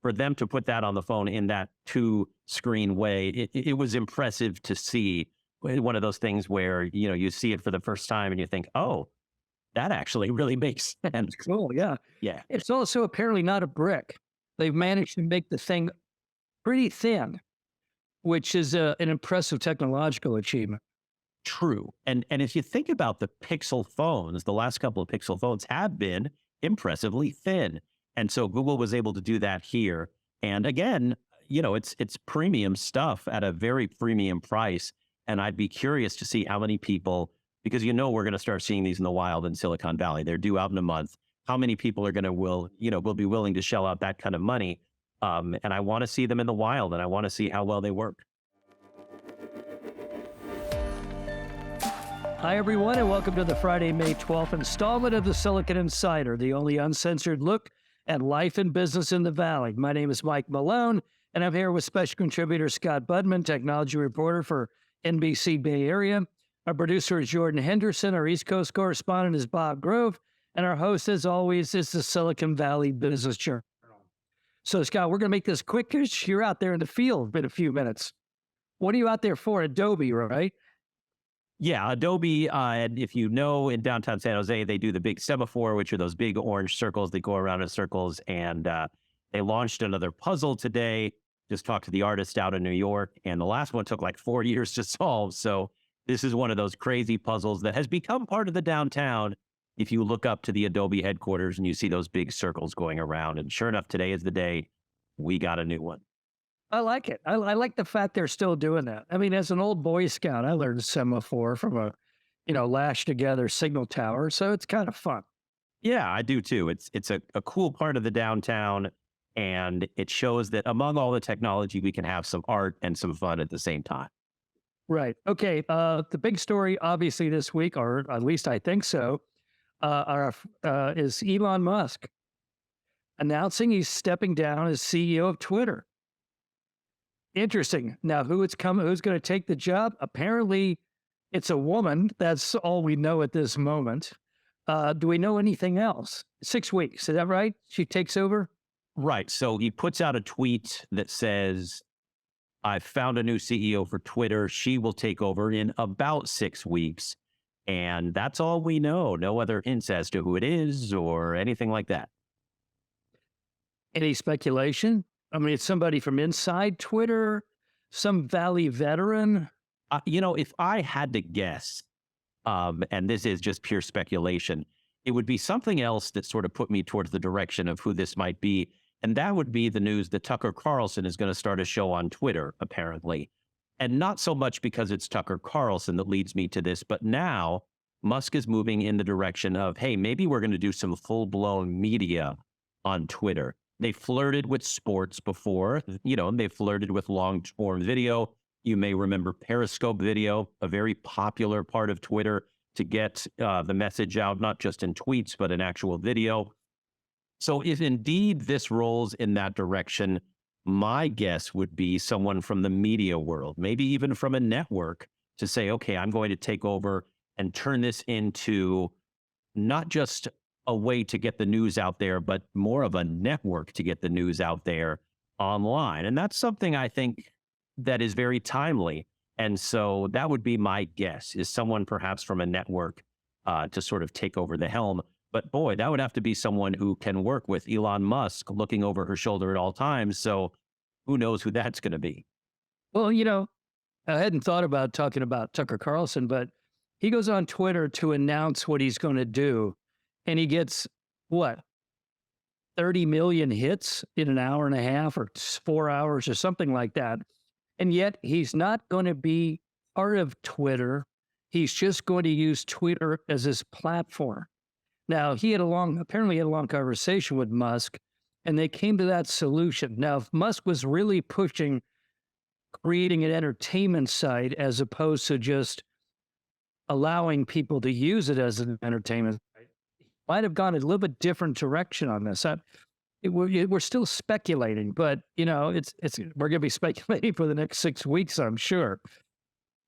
for them to put that on the phone in that two-screen way, it was impressive to see. One of those things where, you see it for the first time and you think, oh, that actually really makes sense. Cool. Yeah. Yeah. It's also apparently not a brick. They've managed to make the thing pretty thin, which is an impressive technological achievement. True. And if you think about the Pixel phones, the last couple of Pixel phones have been impressively thin. And so Google was able to do that here. And again, it's premium stuff at a very premium price. And I'd be curious to see how many people, because we're going to start seeing these in the wild in Silicon Valley. They're due out in a month. How many people are will be willing to shell out that kind of money? And I want to see them in the wild, and I want to see how well they work. Hi, everyone, and welcome to the Friday, May 12th installment of the Silicon Insider, the only uncensored look at life and business in the Valley. My name is Mike Malone, and I'm here with special contributor Scott Budman, technology reporter for NBC Bay Area. Our producer is Jordan Henderson. Our East Coast correspondent is Bob Grove. And our host, as always, is the Silicon Valley Business Journal. So, Scott, we're going to make this quick because you're out there in the field in a few minutes. What are you out there for? Adobe, right? Yeah, Adobe, and if you know, in downtown San Jose, they do the big semaphore, which are those big orange circles that go around in circles. And they launched another puzzle today. Just talked to the artist out in New York. And the last one took like 4 years to solve. So this is one of those crazy puzzles that has become part of the downtown. If you look up to the Adobe headquarters and you see those big circles going around. And sure enough, today is the day we got a new one. I like it. I like the fact they're still doing that. I mean, as an old Boy Scout, I learned semaphore from a, lashed together signal tower. So it's kind of fun. Yeah, I do too. It's a cool part of the downtown. And it shows that among all the technology, we can have some art and some fun at the same time. Right. Okay. The big story, obviously, this week, or at least I think so, is Elon Musk announcing he's stepping down as CEO of Twitter. Interesting. Now, who's going to take the job? Apparently, it's a woman. That's all we know at this moment. Do we know anything else? 6 weeks. Is that right? She takes over? Right. So he puts out a tweet that says, I've found a new CEO for Twitter. She will take over in about 6 weeks. And that's all we know. No other hints as to who it is or anything like that. Any speculation? I mean, it's somebody from inside Twitter, some Valley veteran. If I had to guess, and this is just pure speculation, it would be something else that sort of put me towards the direction of who this might be. And that would be the news that Tucker Carlson is going to start a show on Twitter, apparently. And not so much because it's Tucker Carlson that leads me to this, but now Musk is moving in the direction of, hey, maybe we're going to do some full-blown media on Twitter. They flirted with sports before, and they flirted with long-form video. You may remember Periscope video, a very popular part of Twitter to get the message out, not just in tweets, but in actual video. So if indeed this rolls in that direction, my guess would be someone from the media world, maybe even from a network, to say, okay, I'm going to take over and turn this into not just a way to get the news out there, but more of a network to get the news out there online. And that's something I think that is very timely. And so that would be my guess, is someone perhaps from a network to sort of take over the helm. But boy, that would have to be someone who can work with Elon Musk looking over her shoulder at all times. So who knows who that's going to be? Well, I hadn't thought about talking about Tucker Carlson, but he goes on Twitter to announce what he's going to do. And he gets, 30 million hits in an hour and a half or 4 hours or something like that. And yet he's not going to be part of Twitter. He's just going to use Twitter as his platform. Now, apparently had a long conversation with Musk, and they came to that solution. Now, if Musk was really pushing creating an entertainment site as opposed to just allowing people to use it as an entertainment site, might have gone a little bit different direction on this. We're still speculating, but we're going to be speculating for the next 6 weeks, I'm sure.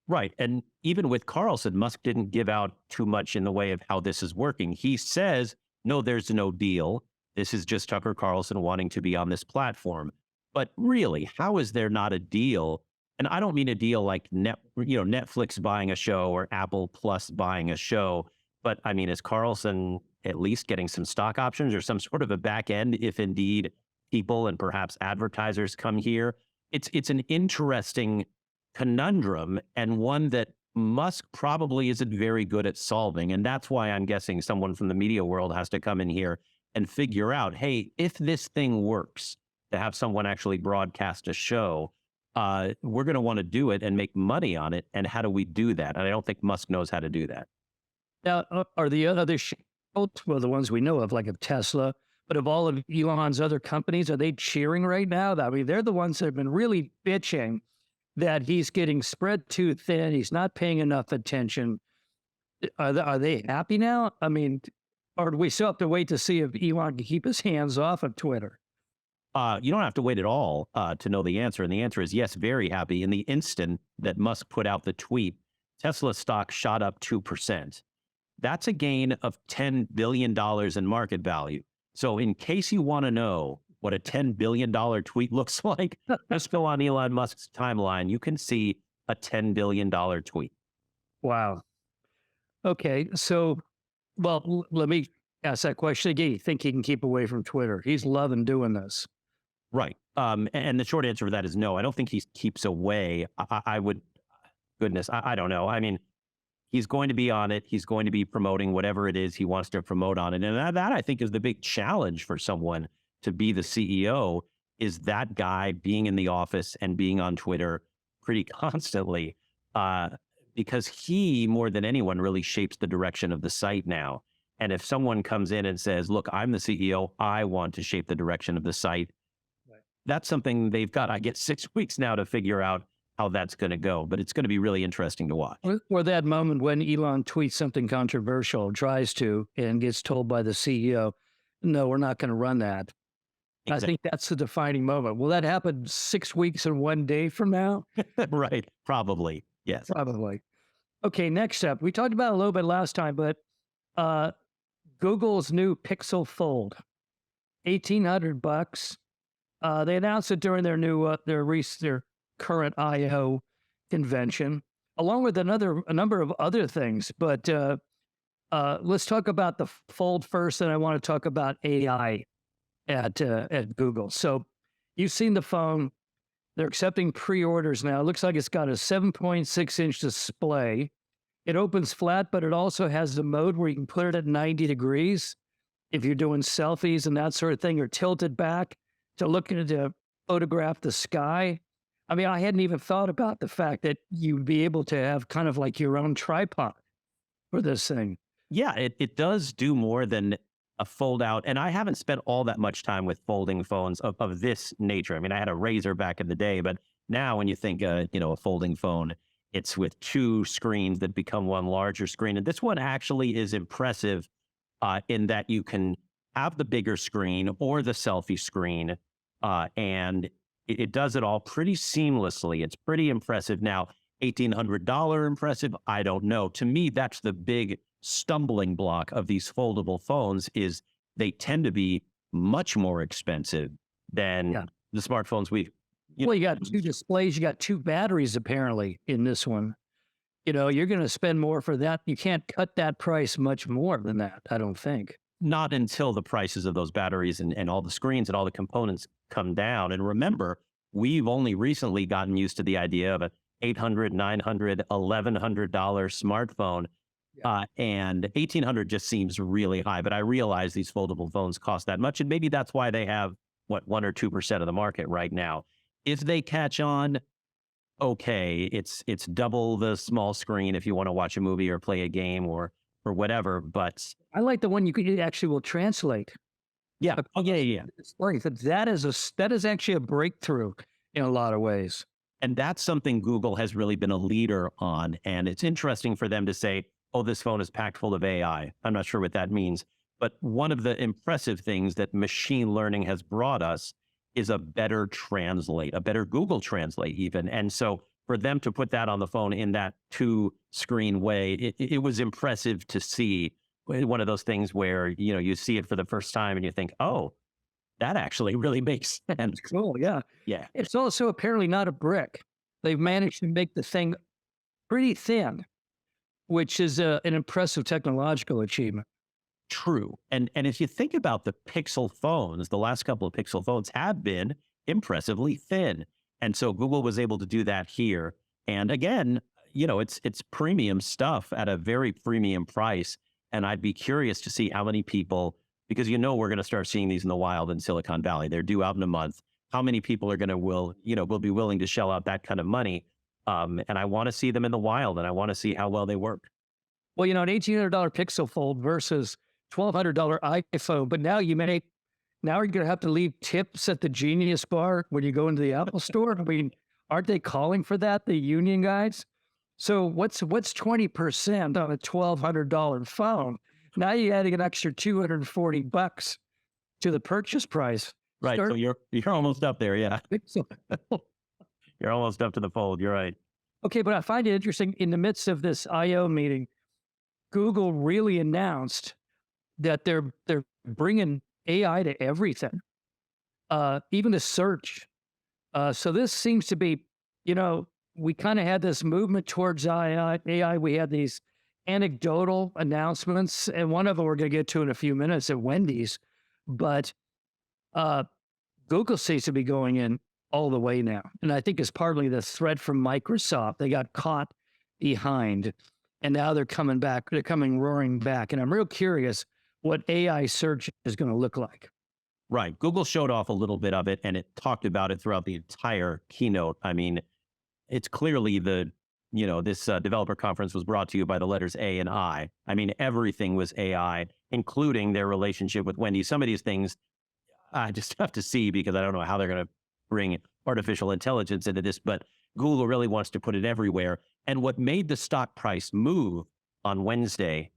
Right. And even with Carlson, Musk didn't give out too much in the way of how this is working. He says, no, there's no deal. This is just Tucker Carlson wanting to be on this platform. But really, how is there not a deal? And I don't mean a deal like Netflix buying a show or Apple Plus buying a show, but I mean, is Carlson at least getting some stock options or some sort of a back end if indeed people and perhaps advertisers come here? It's an interesting conundrum, and one that Musk probably isn't very good at solving. And that's why I'm guessing someone from the media world has to come in here and figure out, hey, if this thing works, to have someone actually broadcast a show, we're going to want to do it and make money on it. And how do we do that? And I don't think Musk knows how to do that. Now, are the other well, the ones we know of, like of Tesla, but of all of Elon's other companies, are they cheering right now? I mean, they're the ones that have been really bitching that he's getting spread too thin. He's not paying enough attention. Are they happy now? I mean, or do we still have to wait to see if Elon can keep his hands off of Twitter? You don't have to wait at all to know the answer. And the answer is yes, very happy. In the instant that Musk put out the tweet, Tesla stock shot up 2%. That's a gain of $10 billion in market value. So in case you want to know what a $10 billion tweet looks like, just go on Elon Musk's timeline. You can see a $10 billion tweet. Wow. Okay. So, well, let me ask that question again. You think he can keep away from Twitter? He's loving doing this. Right. And the short answer to that is no. I don't think he keeps away. I would, goodness, I don't know. I mean, he's going to be on it. He's going to be promoting whatever it is he wants to promote on it. And that I think is the big challenge for someone to be the CEO, is that guy being in the office and being on Twitter pretty constantly, because he, more than anyone, really shapes the direction of the site now. And if someone comes in and says, look, I'm the CEO, I want to shape the direction of the site, right, that's something they've got, I guess, 6 weeks now to figure out how that's going to go. But it's going to be really interesting to watch. Or that moment when Elon tweets something controversial, tries to, and gets told by the CEO, no, we're not going to run that. Exactly. I think that's the defining moment. Will that happen 6 weeks and 1 day from now? Right. Probably. Yes. Probably. Okay. Next up, we talked about it a little bit last time, but Google's new Pixel Fold, $1,800. They announced it during their new their current I/O convention, along with a number of other things. But let's talk about the Fold first, and I want to talk about AI at Google. So you've seen the phone. They're accepting pre-orders now. It looks like it's got a 7.6-inch display. It opens flat, but it also has the mode where you can put it at 90 degrees if you're doing selfies and that sort of thing, or tilt it back to look at to photograph the sky. I mean, I hadn't even thought about the fact that you'd be able to have kind of like your own tripod for this thing. Yeah, it does do more than a fold out. And I haven't spent all that much time with folding phones of this nature. I mean, I had a Razr back in the day, but now when you think, a folding phone, it's with two screens that become one larger screen. And this one actually is impressive in that you can have the bigger screen or the selfie screen, and it does it all pretty seamlessly. It's pretty impressive. Now, $1,800 impressive? I don't know. To me, that's the big stumbling block of these foldable phones, is they tend to be much more expensive than the smartphones you got two displays, you got two batteries apparently in this one. You're going to spend more for that. You can't cut that price much more than that, I don't think. Not until the prices of those batteries and all the screens and all the components come down. And remember, we've only recently gotten used to the idea of a $800, $900, $1,100 smartphone. And $1,800 just seems really high, but I realize these foldable phones cost that much. And maybe that's why they have 1 or 2% of the market right now. If they catch on, okay, it's double the small screen if you want to watch a movie or play a game or whatever. But I like the one it actually will translate. Yeah. Oh, yeah. That is actually a breakthrough in a lot of ways. And that's something Google has really been a leader on. And it's interesting for them to say, oh, this phone is packed full of AI. I'm not sure what that means. But one of the impressive things that machine learning has brought us is a better translate, a better Google Translate even. And so for them to put that on the phone in that two-screen way, it was impressive to see. one of those things where, you see it for the first time and you think, oh, that actually really makes sense. Cool. Yeah. Yeah, It's also apparently not a brick. They've managed to make the thing pretty thin, which is an impressive technological achievement. true. And if you think about the Pixel phones, the last couple of Pixel phones have been impressively thin. And so Google was able to do that here. And again, it's premium stuff at a very premium price. And I'd be curious to see how many people, because we're going to start seeing these in the wild in Silicon Valley. They're due out in a month. How many people are going to will be willing to shell out that kind of money? And I want to see them in the wild, and I want to see how well they work. Well, an $1,800 Pixel Fold versus $1,200 iPhone, but now you're going to have to leave tips at the Genius Bar when you go into the Apple Store. I mean, aren't they calling for that, the union guys? So what's 20% on a $1,200 phone? Now you're adding an extra $240 to the purchase price. Right. So you're almost up there. Yeah. Pixel. You're almost up to the fold. You're right. Okay, but I find it interesting in the midst of this I/O meeting, Google really announced that they're bringing AI to everything, even to search. So this seems to be, we kind of had this movement towards AI. We had these anecdotal announcements, and one of them we're going to get to in a few minutes at Wendy's. But Google seems to be going in all the way now. And I think it's partly the threat from Microsoft. They got caught behind, and now they're coming back. They're coming roaring back. And I'm real curious what AI search is going to look like. Right. Google showed off a little bit of it, and it talked about it throughout the entire keynote. I mean, it's clearly this developer conference was brought to you by the letters A and I. I mean, everything was AI, including their relationship with Wendy. Some of these things I just have to see, because I don't know how they're going to bring artificial intelligence into this, but Google really wants to put it everywhere. And what made the stock price move on Wednesday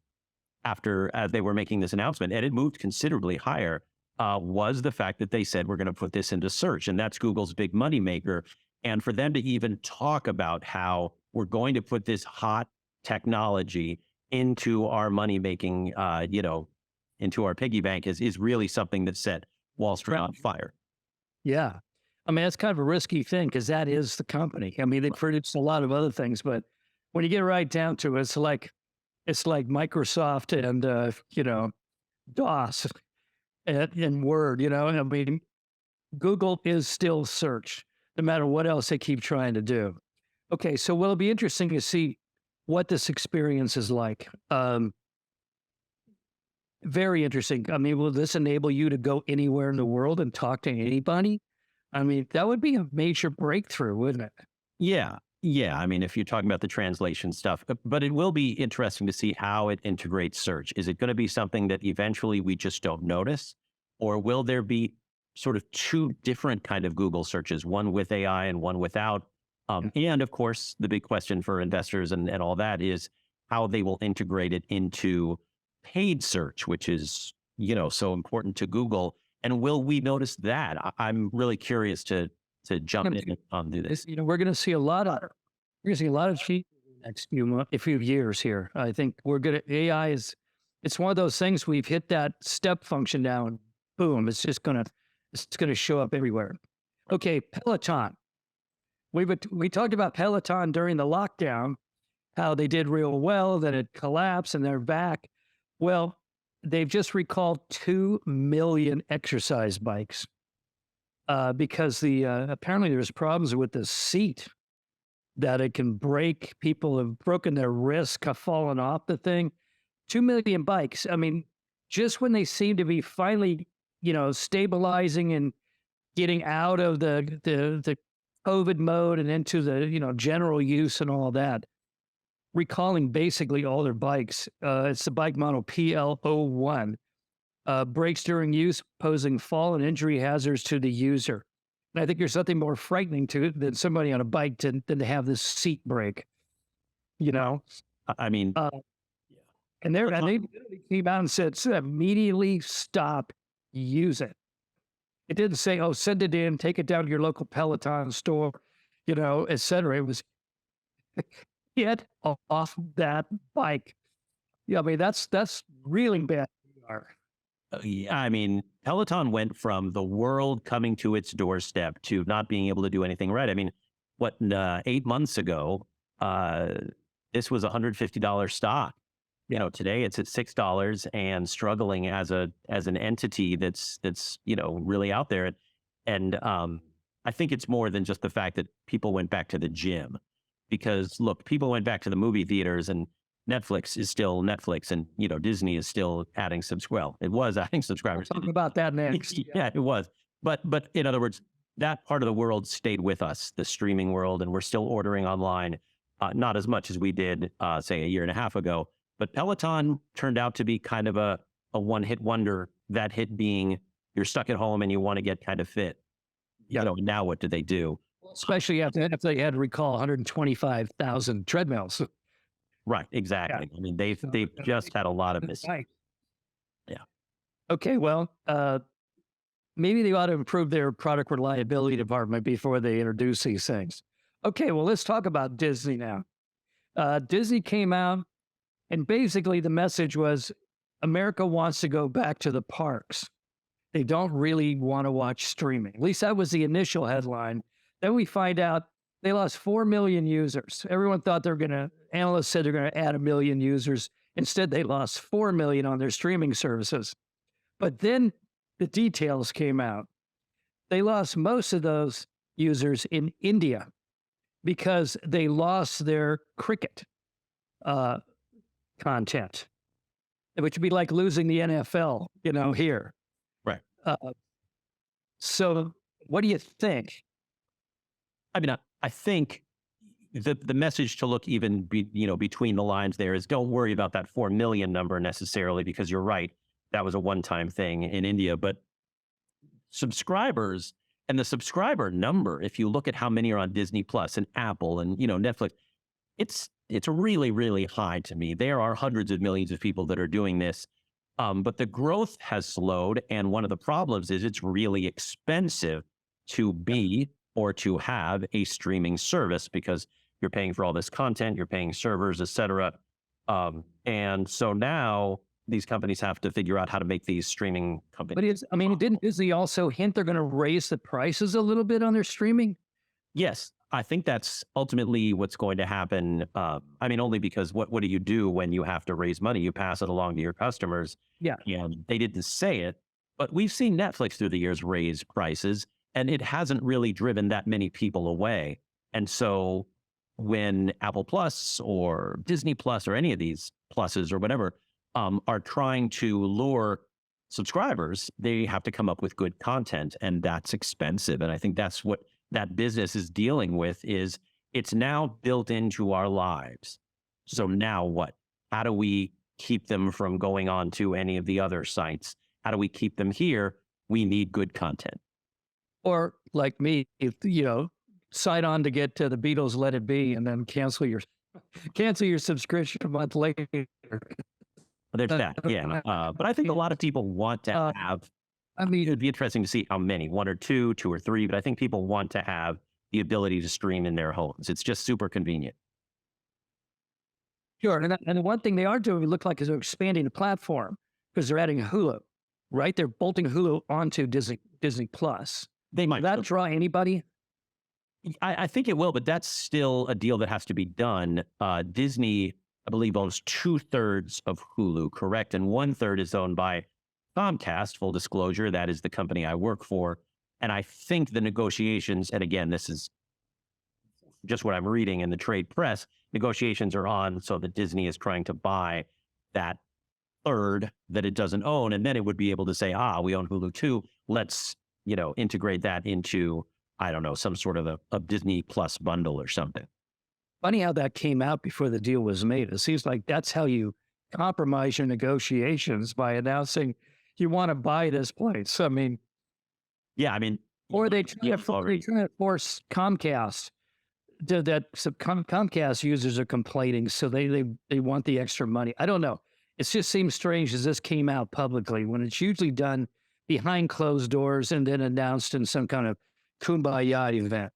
as they were making this announcement, and it moved considerably higher, was the fact that they said, we're going to put this into search. And that's Google's big moneymaker. And for them to even talk about how we're going to put this hot technology into our money-making, into our piggy bank is really something that set Wall Street on fire. Yeah. I mean, that's kind of a risky thing, because that is the company. I mean, they produce a lot of other things, but when you get right down to it, it's like Microsoft and, DOS and Word, I mean, Google is still search, no matter what else they keep trying to do. Okay, so it'll be interesting to see what this experience is like. Very interesting. I mean, will this enable you to go anywhere in the world and talk to anybody? I mean, that would be a major breakthrough, wouldn't it? Yeah. Yeah. I mean, if you're talking about the translation stuff, but it will be interesting to see how it integrates search. Is it going to be something that eventually we just don't notice? Or will there be sort of two different kind of Google searches, one with AI and one without? And of course, the big question for investors and all that is how they will integrate it into paid search, which is, so important to Google. And will we notice that? I'm really curious to jump in on this. We're going to see a lot of features in the next few years here. I think AI it's one of those things we've hit that step function now, and boom, it's going to show up everywhere. Okay, Peloton. We talked about Peloton during the lockdown, how they did real well, then it collapsed and they're back. Well, they've just recalled 2 million exercise bikes because apparently there's problems with the seat that it can break. People have broken their wrists, have fallen off the thing. 2 million bikes. I mean, just when they seem to be finally, stabilizing and getting out of the COVID mode and into the, general use and all that, recalling basically all their bikes. It's the bike model PL01. Breaks during use, posing fall and injury hazards to the user. And I think there's something more frightening to it than somebody on a bike than to have this seat break. I mean, and they came out and said, immediately stop, use it. It didn't say, oh, send it in, take it down to your local Peloton store, et cetera. It was get off that bike. Yeah, I mean, that's really bad. PR. Yeah, I mean, Peloton went from the world coming to its doorstep to not being able to do anything right. I mean, what 8 months ago, uh, this was $150 stock. Today it's at $6 and struggling as an entity that's really out there. And I think it's more than just the fact that people went back to the gym, because look, people went back to the movie theaters, and Netflix is still Netflix, and Disney is still adding well, it was adding subscribers. Talk about that next. Yeah, it was. But in other words, that part of the world stayed with us, the streaming world, and we're still ordering online, not as much as we did, say, a year and a half ago. But Peloton turned out to be kind of a one-hit wonder. That hit being, you're stuck at home and you want to get kind of fit. Now what do they do? Especially if they had to recall 125,000 treadmills. Right, exactly. I mean, they've just had a lot of this. Right. Yeah. Okay, well, maybe they ought to improve their product reliability department before they introduce these things. Okay, well, let's talk about Disney now. Disney came out, and basically the message was America wants to go back to the parks. They don't really want to watch streaming. At least that was the initial headline. Then we find out they lost 4 million users. Everyone thought analysts said they're going to add 1 million users. Instead, they lost 4 million on their streaming services. But then the details came out. They lost most of those users in India because they lost their cricket content, which would be like losing the NFL, here. Right. So what do you think? I mean, I think the message to look even between the lines there is, don't worry about that 4 million number necessarily, because you're right, that was a one-time thing in India. But subscribers and the subscriber number, if you look at how many are on Disney Plus and Apple and Netflix, it's really, really high to me. There are hundreds of millions of people that are doing this, but the growth has slowed. And one of the problems is it's really expensive to be or to have a streaming service, because you're paying for all this content, you're paying servers, et cetera. And so now these companies have to figure out how to make these streaming companies. But didn't Disney also hint they're going to raise the prices a little bit on their streaming? Yes, I think that's ultimately what's going to happen. Only because what do you do when you have to raise money? You pass it along to your customers. Yeah. And they didn't say it, but we've seen Netflix through the years raise prices, and it hasn't really driven that many people away. And so when Apple Plus or Disney Plus or any of these pluses or whatever are trying to lure subscribers, they have to come up with good content, and that's expensive. And I think that's what that business is dealing with. Is it's now built into our lives. So now what? How do we keep them from going on to any of the other sites? How do we keep them here? We need good content. Or like me, sign on to get to the Beatles' Let It Be, and then cancel your subscription a month later. There's that, yeah. But I think a lot of people want to have. It'd be interesting to see how many, 1 or 2, 2 or 3. But I think people want to have the ability to stream in their homes. It's just super convenient. Sure, and the one thing they are doing, it look like, is they're expanding the platform, because they're adding Hulu, right? They're bolting Hulu onto Disney Plus. They might. Will that draw anybody? I think it will, but that's still a deal that has to be done. Disney, I believe, owns 2/3 of Hulu, correct? And 1/3 is owned by Comcast, full disclosure. That is the company I work for. And I think the negotiations, and again, this is just what I'm reading in the trade press, negotiations are on so that Disney is trying to buy that third that it doesn't own. And then it would be able to say, we own Hulu too. Let's integrate that into, I don't know, some sort of a Disney Plus bundle or something. Funny how that came out before the deal was made. It seems like that's how you compromise your negotiations, by announcing you want to buy this place. Or they try to force Comcast. Comcast users are complaining, so they want the extra money. I don't know. It just seems strange as this came out publicly, when it's usually done behind closed doors and then announced in some kind of kumbaya event.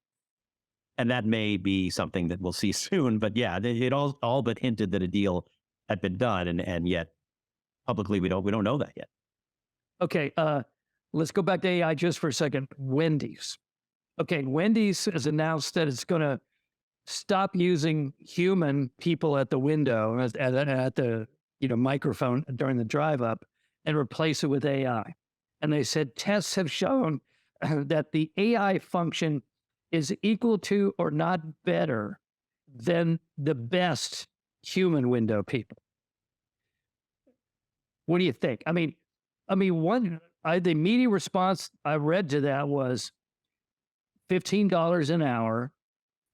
And that may be something that we'll see soon. But yeah, it all but hinted that a deal had been done, and yet publicly we don't know that yet. Okay, let's go back to AI just for a second. Wendy's. Okay, Wendy's has announced that it's going to stop using human people at the window at the microphone during the drive up and replace it with AI. And they said tests have shown that the AI function is equal to or not better than the best human window people. What do you think? The immediate response I read to that was $15 an hour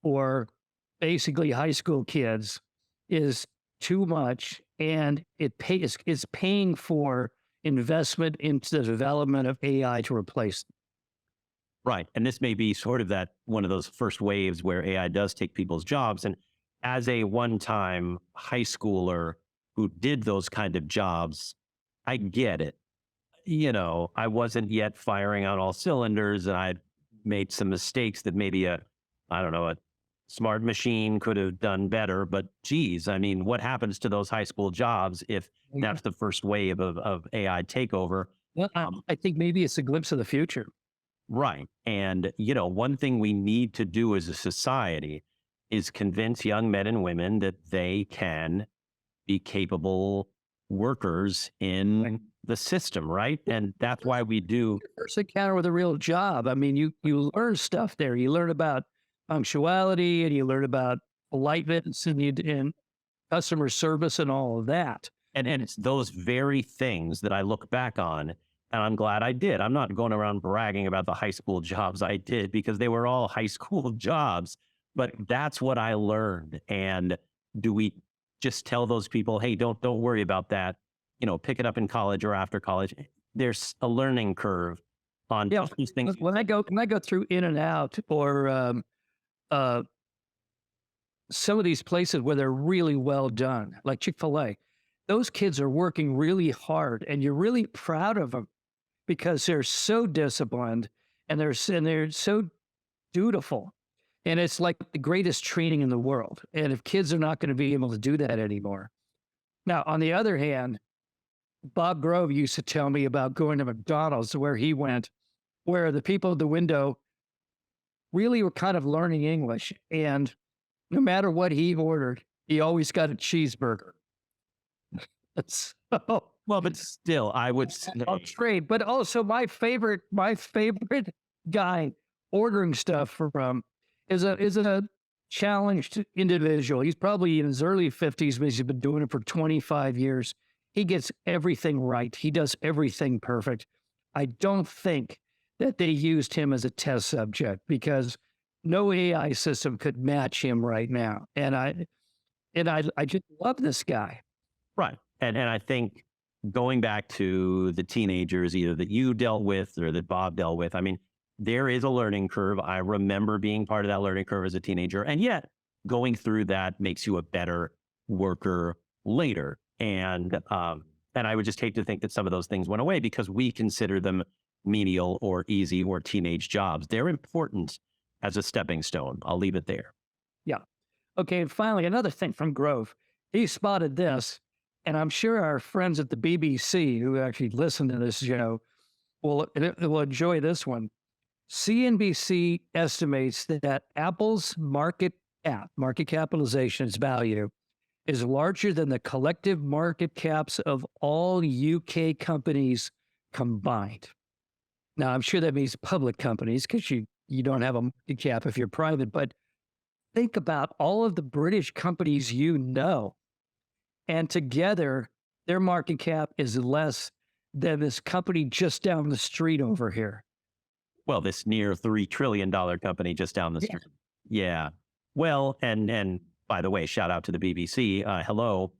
for basically high school kids is too much, and it's paying for investment into the development of AI to replace them. Right. And this may be sort of that one of those first waves where AI does take people's jobs. And as a one-time high schooler who did those kind of jobs, I get it. I wasn't yet firing on all cylinders, and I'd made some mistakes that maybe a smart machine could have done better. But geez, what happens to those high school jobs if that's the first wave of AI takeover? Well, I think maybe it's a glimpse of the future. Right. And, one thing we need to do as a society is convince young men and women that they can be capable workers in the system, right? And that's why we do. First encounter with a real job. You learn stuff there. You learn about punctuality, and you learn about politeness and customer service and all of that. And it's those very things that I look back on, and I'm glad I did. I'm not going around bragging about the high school jobs I did because they were all high school jobs, but that's what I learned. And do we just tell those people, hey, don't worry about that, pick it up in college or after college? There's a learning curve on these things. When I go through In and Out or some of these places where they're really well done, like Chick-fil-A, those kids are working really hard, and you're really proud of them because they're so disciplined and they're so dutiful. And it's like the greatest training in the world. And if kids are not going to be able to do that anymore. Now, on the other hand, Bob Grove used to tell me about going to McDonald's where he went, where the people at the window really were kind of learning English. And no matter what he ordered, he always got a cheeseburger. Well, but still, I would say, I'll trade. But also my favorite guy ordering stuff from is a challenged individual. He's probably in his early 50s, but he's been doing it for 25 years. He gets everything right. He does everything perfect. I don't think that they used him as a test subject because no AI system could match him right now. And I just love this guy. Right. And I think going back to the teenagers, either that you dealt with or that Bob dealt with, there is a learning curve. I remember being part of that learning curve as a teenager. And yet going through that makes you a better worker later. And I would just hate to think that some of those things went away because we consider them menial or easy or teenage jobs. They're important as a stepping stone. I'll leave it there. Yeah. Okay. And finally, another thing from Grove. He spotted this, and I'm sure our friends at the BBC who actually listen to this show will enjoy this one. CNBC estimates that Apple's market capitalization, its value, is larger than the collective market caps of all UK companies combined. Now, I'm sure that means public companies because you don't have a market cap if you're private, but think about all of the British companies and together their market cap is less than this company just down the street over here. Well, this near $3 trillion company just down the street. Yeah. Well, and by the way, shout out to the BBC. Hello.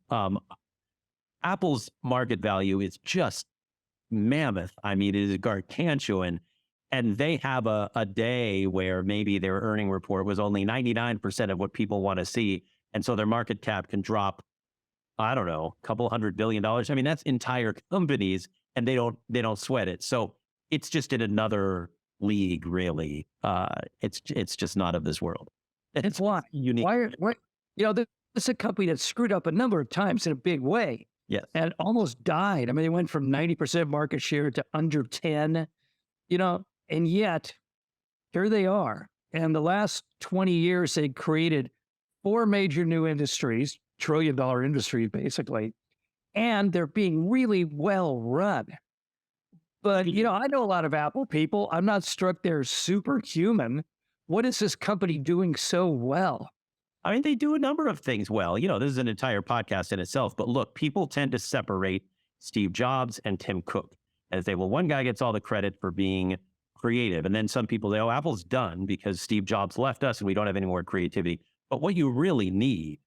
Apple's market value is just mammoth. It is gargantuan. And they have a day where maybe their earning report was only 99% of what people want to see. And so their market cap can drop, I don't know, a couple $100 billion. That's entire companies, and they don't sweat it. So it's just in another league, really. It's just not of this world. It's why unique. why It's a company that screwed up a number of times in a big way Yes. and almost died. I mean, they went from 90% market share to under 10, and yet here they are. And the last 20 years, they created 4 major new industries, trillion-dollar industries, basically, and they're being really well run. But, I know a lot of Apple people. I'm not struck they're superhuman. What is this company doing so well? I mean, they do a number of things well. This is an entire podcast in itself. But look, people tend to separate Steve Jobs and Tim Cook and say, well, one guy gets all the credit for being creative. And then some people say, oh, Apple's done because Steve Jobs left us and we don't have any more creativity. But what you really need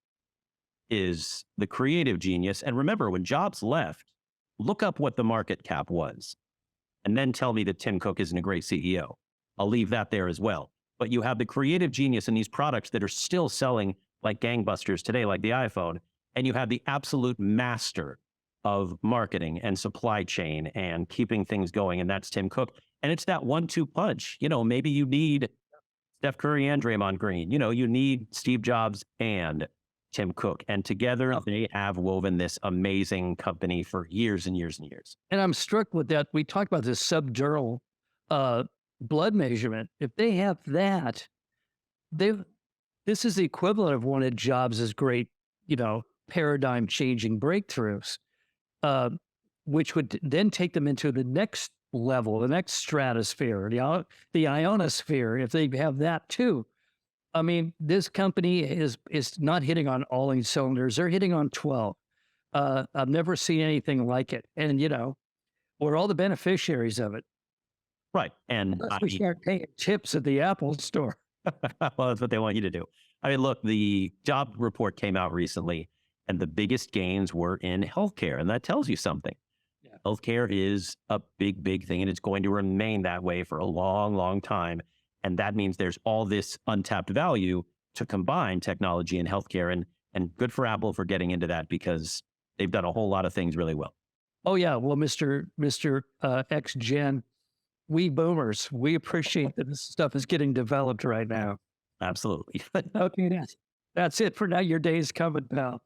is the creative genius. And remember, when Jobs left, look up what the market cap was and then tell me that Tim Cook isn't a great CEO. I'll leave that there as well. But you have the creative genius in these products that are still selling like gangbusters today, like the iPhone. And you have the absolute master of marketing and supply chain and keeping things going. And that's Tim Cook. And it's that 1-2 punch. Maybe you need Steph Curry and Draymond Green. You need Steve Jobs and Tim Cook. And together they have woven this amazing company for years and years and years. And I'm struck with that. We talked about this subdural blood measurement. If they have that, this is the equivalent of one of Jobs' great, paradigm changing breakthroughs, which would then take them into the next level, the next stratosphere, the ionosphere, if they have that too. I mean, this company is not hitting on all these cylinders. They're hitting on 12. I've never seen anything like it. And, we're all the beneficiaries of it. Right. And Unless we start paying tips at the Apple store. well, that's what they want you to do. I mean, look, the job report came out recently and the biggest gains were in healthcare. And that tells you something. Yeah. Healthcare is a big, big thing, and it's going to remain that way for a long, long time. And that means there's all this untapped value to combine technology and healthcare. And good for Apple for getting into that because they've done a whole lot of things really well. Oh, yeah. Well, Mr. X Gen, we boomers, we appreciate that this stuff is getting developed right now. Absolutely. Okay, that's it for now. Your day's coming, pal.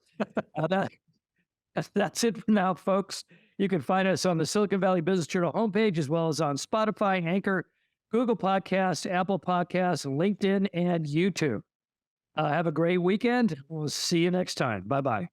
That's it for now, folks. You can find us on the Silicon Valley Business Journal homepage, as well as on Spotify, Anchor, Google Podcasts, Apple Podcasts, LinkedIn, and YouTube. Have a great weekend. We'll see you next time. Bye-bye.